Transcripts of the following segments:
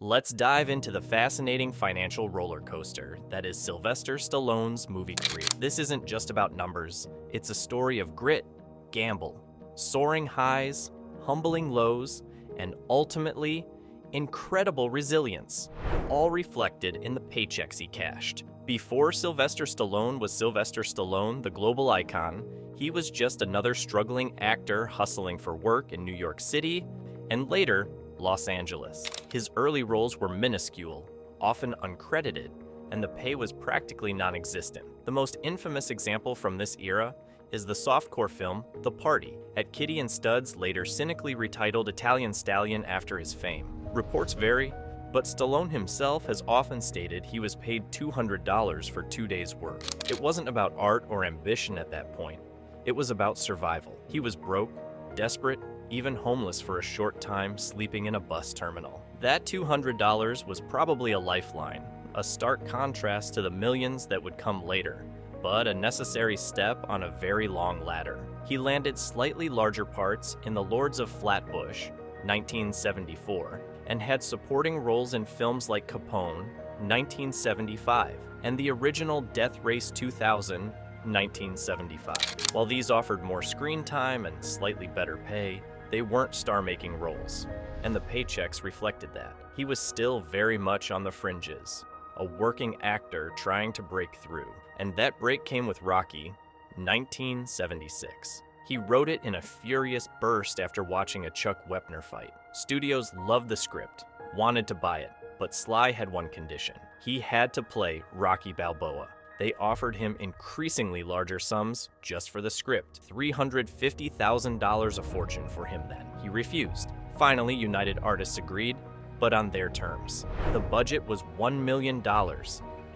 Let's dive into the fascinating financial roller coaster that is Sylvester Stallone's movie career. This isn't just about numbers, it's a story of grit, gamble, soaring highs, humbling lows, and ultimately, incredible resilience, all reflected in the paychecks he cashed. Before Sylvester Stallone was Sylvester Stallone, the global icon, he was just another struggling actor hustling for work in New York City, and later, Los Angeles. His early roles were minuscule, often uncredited, and the pay was practically non-existent. The most infamous example from this era is the softcore film The Party, at Kitty and Stud's later cynically retitled Italian Stallion after his fame. Reports vary, but Stallone himself has often stated he was paid $200 for 2 days' work. It wasn't about art or ambition at that point. It was about survival. He was broke, desperate, even homeless for a short time, sleeping in a bus terminal. That $200 was probably a lifeline, a stark contrast to the millions that would come later, but a necessary step on a very long ladder. He landed slightly larger parts in The Lords of Flatbush, 1974, and had supporting roles in films like Capone, 1975, and the original Death Race 2000, 1975. While these offered more screen time and slightly better pay, they weren't star-making roles, and the paychecks reflected that. He was still very much on the fringes, a working actor trying to break through, and that break came with Rocky, 1976. He wrote it in a furious burst after watching a Chuck Wepner fight. Studios loved the script, wanted to buy it, but Sly had one condition. He had to play Rocky Balboa. They offered him increasingly larger sums just for the script. $350,000 a fortune for him then. He refused. Finally, United Artists agreed, but on their terms. The budget was $1 million,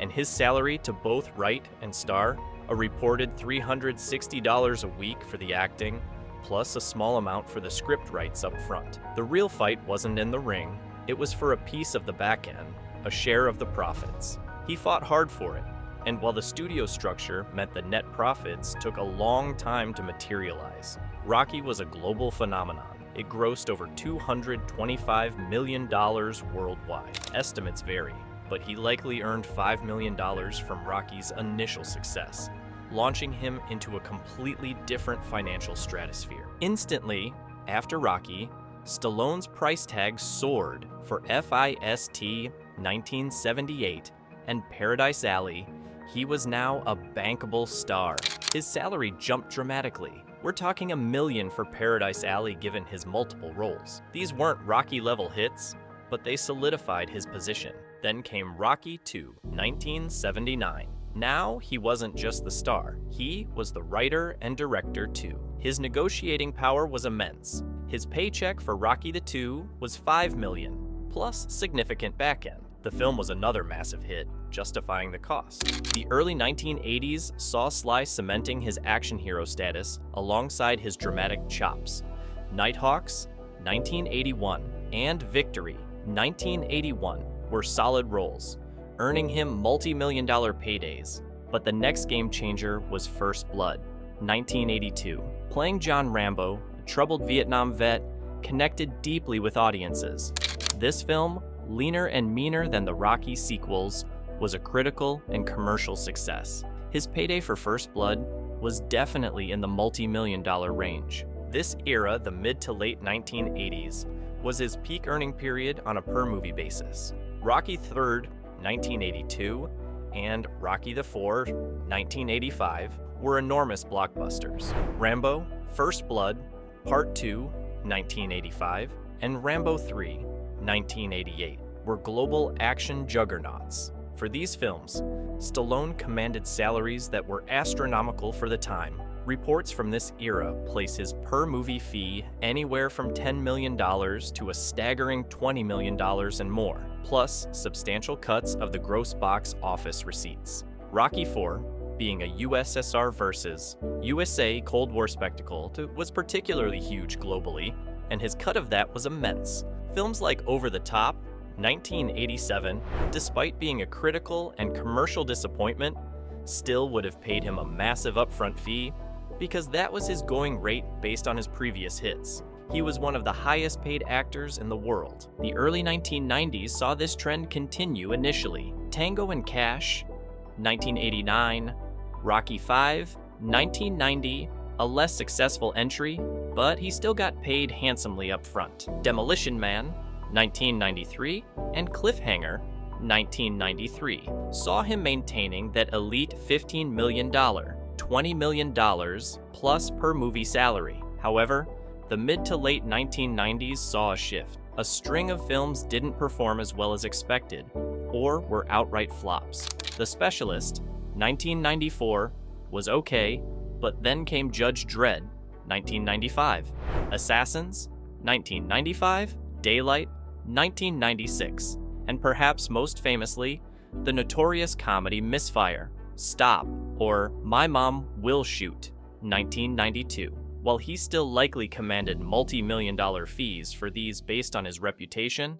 and his salary to both write and star, a reported $360 a week for the acting, plus a small amount for the script rights up front. The real fight wasn't in the ring, it was for a piece of the back end, a share of the profits. He fought hard for it, and while the studio structure meant the net profits took a long time to materialize, Rocky was a global phenomenon. It grossed over $225 million worldwide. Estimates vary, but he likely earned $5 million from Rocky's initial success, launching him into a completely different financial stratosphere. Instantly, after Rocky, Stallone's price tag soared for FIST 1978 and Paradise Alley. He was now a bankable star. His salary jumped dramatically. We're talking $1 million for Paradise Alley given his multiple roles. These weren't Rocky-level hits, but they solidified his position. Then came Rocky II, 1979. Now, he wasn't just the star. He was the writer and director too. His negotiating power was immense. His paycheck for Rocky II was $5 million, plus significant back-end. The film was another massive hit, justifying the cost. The early 1980s saw Sly cementing his action hero status alongside his dramatic chops. Nighthawks, 1981, and Victory, 1981, were solid roles, earning him multi-million-dollar paydays. But the next game changer was First Blood, 1982. Playing John Rambo, a troubled Vietnam vet, connected deeply with audiences. This film, leaner and meaner than the Rocky sequels, was a critical and commercial success. His payday for First Blood was definitely in the multi-million-dollar range. This era, the mid to late 1980s, was his peak earning period on a per-movie basis. Rocky III, 1982, and Rocky IV, 1985, were enormous blockbusters. Rambo, First Blood, Part 2, 1985, and Rambo III, 1988, were global action juggernauts. For these films, Stallone commanded salaries that were astronomical for the time. Reports from this era place his per-movie fee anywhere from $10 million to a staggering $20 million and more, plus substantial cuts of the gross box office receipts. Rocky IV, being a USSR versus USA Cold War spectacle, was particularly huge globally, and his cut of that was immense. Films like Over the Top, 1987, despite being a critical and commercial disappointment, still would have paid him a massive upfront fee because that was his going rate based on his previous hits. He was one of the highest paid actors in the world. The early 1990s saw this trend continue initially. Tango and Cash, 1989, Rocky V, 1990, a less successful entry, but he still got paid handsomely up front. Demolition Man, 1993, and Cliffhanger, 1993, saw him maintaining that elite $15 million, $20 million plus per movie salary. However, the mid to late 1990s saw a shift. A string of films didn't perform as well as expected, or were outright flops. The Specialist, 1994, was okay, but then came Judge Dredd, 1995. Assassins, 1995. Daylight, 1996. And perhaps most famously, the notorious comedy Misfire, Stop, or My Mom Will Shoot, 1992. While he still likely commanded multi-million-dollar fees for these based on his reputation,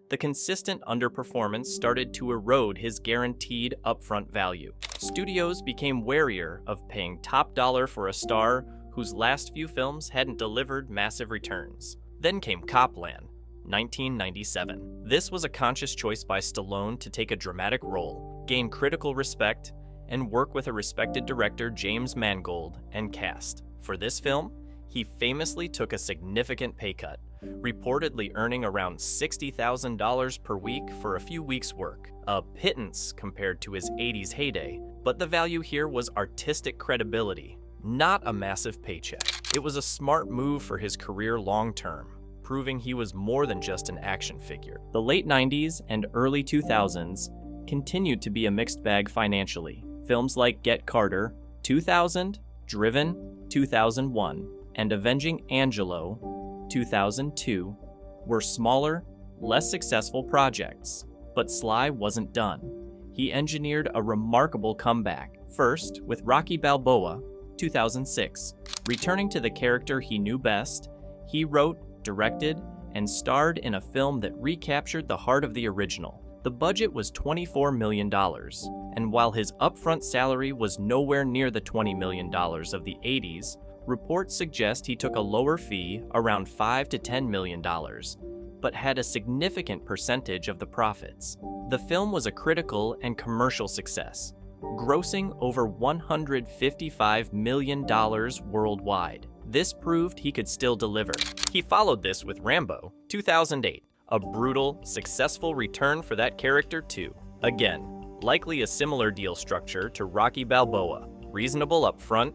the consistent underperformance started to erode his guaranteed upfront value. Studios became warier of paying top dollar for a star whose last few films hadn't delivered massive returns. Then came Copland, 1997. This was a conscious choice by Stallone to take a dramatic role, gain critical respect, and work with a respected director, James Mangold, and cast. For this film, he famously took a significant pay cut, reportedly earning around $60,000 per week for a few weeks' work, a pittance compared to his 80s heyday. But the value here was artistic credibility, not a massive paycheck. It was a smart move for his career long-term, proving he was more than just an action figure. The late 90s and early 2000s continued to be a mixed bag financially. Films like Get Carter, 2000, Driven, 2001, and Avenging Angelo, 2002, were smaller, less successful projects. But Sly wasn't done. He engineered a remarkable comeback, first with Rocky Balboa, 2006. Returning to the character he knew best, he wrote, directed, and starred in a film that recaptured the heart of the original. The budget was $24 million, and while his upfront salary was nowhere near the $20 million of the 80s, reports suggest he took a lower fee, around $5 to $10 million, but had a significant percentage of the profits. The film was a critical and commercial success, grossing over $155 million worldwide. This proved he could still deliver. He followed this with Rambo, 2008, a brutal, successful return for that character too. Again, likely a similar deal structure to Rocky Balboa, reasonable upfront,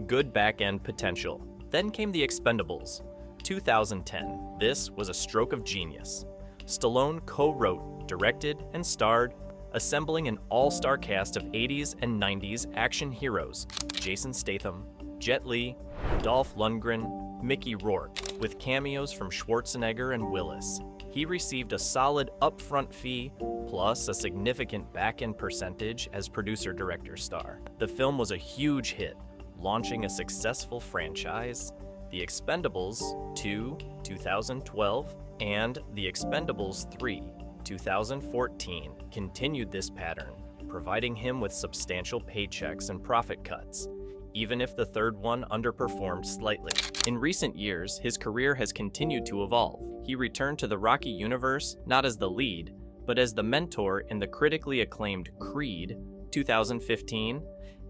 good back-end potential. Then came The Expendables, 2010. This was a stroke of genius. Stallone co-wrote, directed, and starred, assembling an all-star cast of 80s and 90s action heroes: Jason Statham, Jet Li, Dolph Lundgren, Mickey Rourke, with cameos from Schwarzenegger and Willis. He received a solid upfront fee, plus a significant back-end percentage as producer-director star. The film was a huge hit, launching a successful franchise. The Expendables 2, 2012, and The Expendables 3, 2014, continued this pattern, providing him with substantial paychecks and profit cuts, even if the third one underperformed slightly. In recent years, his career has continued to evolve. He returned to the Rocky universe not as the lead, but as the mentor in the critically acclaimed Creed, 2015,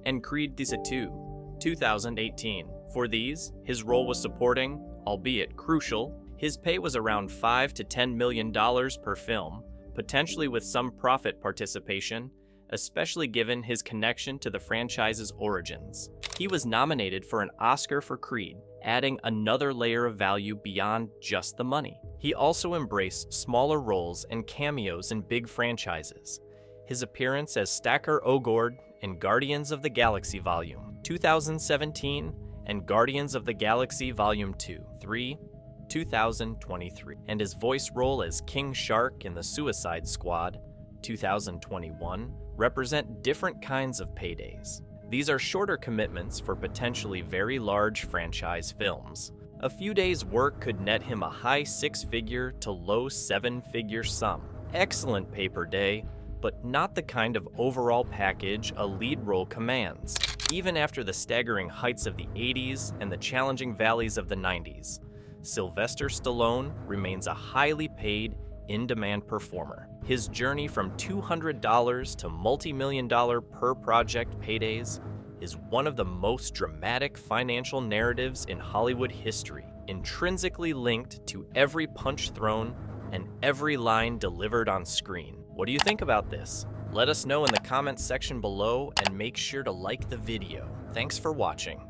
and Creed 2, 2018. For these, his role was supporting, albeit crucial. His pay was around $5 to $10 million per film, potentially with some profit participation, especially given his connection to the franchise's origins. He was nominated for an Oscar for Creed, adding another layer of value beyond just the money. He also embraced smaller roles and cameos in big franchises. His appearance as Stacker Ogord in Guardians of the Galaxy Volume 2017 and Guardians of the Galaxy Volume 2, 3, 2023, and his voice role as King Shark in The Suicide Squad 2021 represent different kinds of paydays. These are shorter commitments for potentially very large franchise films. A few days' work could net him a high six-figure to low seven-figure sum. Excellent pay per day, but not the kind of overall package a lead role commands, even after the staggering heights of the 80s and the challenging valleys of the 90s. Sylvester Stallone remains a highly paid, in-demand performer. His journey from $200 to multi-million-dollar per project paydays is one of the most dramatic financial narratives in Hollywood history, intrinsically linked to every punch thrown and every line delivered on screen. What do you think about this? Let us know in the comments section below and make sure to like the video. Thanks for watching.